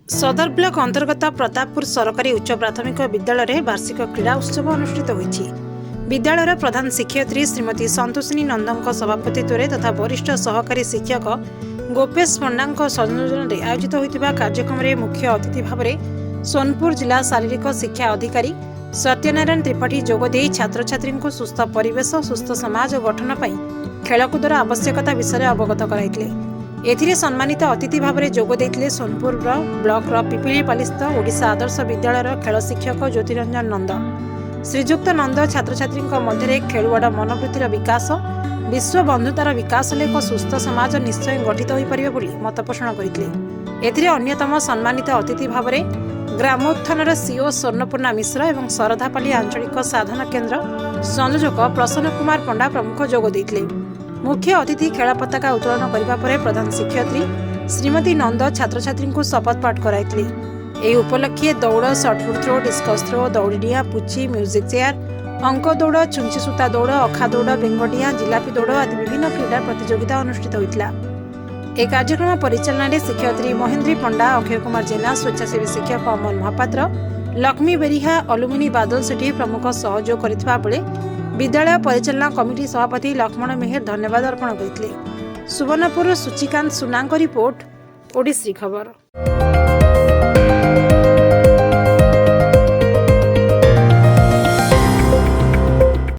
सदर ब्लॉक अंतर्गत प्रतापपुर सरकारी उच्च प्राथमिक विद्यालय वार्षिक क्रीड़ा उत्सव अनुष्ठित होईछि। विद्यालयर प्रधान शिक्षयित्री श्रीमती संतोषिनी नंदଙ୍କ सभापतित्व तथा वरिष्ठ सहकारी शिक्षक गोपेश पंडा संयोजन में आयोजित होता कार्यक्रम में मुख्य अतिथि भाव में सोनपुर जिला शारीरिक शिक्षा अधिकारी सत्यनारायण त्रिपाठी जोगदे छात्र छात्री को सुस्थ परिवेश सुस्थ समाज गठन पर खेलकूदर आवश्यकता विषय अवगत कराइले। एथिरे सम्मानित अतिथि भाव में जोग देइथिले सोनपुर ब्लॉक पिपिलीपालिस्थ ओडिशा आदर्श विद्यालयर खेल शिक्षक ज्योतिरंजन नंद। श्रीजुक्त नंद छात्र छात्री मध्य खेलुआड़ मनोवृत्तिर विकास विश्व बंधुतार विकास एक सुस्थ समाज निश्चय गठित हो पारे बोली मत पोषण करथिले। एथिरे अन्यतम सम्मानित अतिथि भाव में ग्रामोत्थानर सीओ स्वर्णपूर्णा मिश्र एवं शरधापाली आंचलिक साधन केन्द्र संयोजक प्रसन्न कुमार पंडा प्रमुख जोग देइथिले। मुख्य अतिथि खेल पताका उत्तोलन करने पर प्रधान शिक्षयित्री श्रीमती नंद छात्र छात्री को शपथ पाठ कराइथिले। एही उपलक्षे दौड़ शॉटपुट थ्रो डिस्कस थ्रो दौड़िडिया पुची म्यूजिक चेयर अंक दौड़ चुंची सूता दौड़ अखा दौड़ बेंगडिया जिलापी दौड़ आदि विभिन्न क्रीड़ा प्रतियोगिता अनुष्ठित होइतिला। एक कार्यक्रम परिचालन में शिक्षयित्री महेन्द्री पंडा अक्षय कुमार जेना स्वेच्छासेवी शिक्षक अमन महापात्र लक्ष्मी बेरिहा अलुमिनी बादल सेठी प्रमुख सहयोग करथिबा बेले विद्यालय परिचालना कमिटी सभापति लक्ष्मण मेहर धन्यवाद अर्पण करथिले। सुवर्णपुर सूचिकांत सुनांक रिपोर्ट ओडिसी खबर।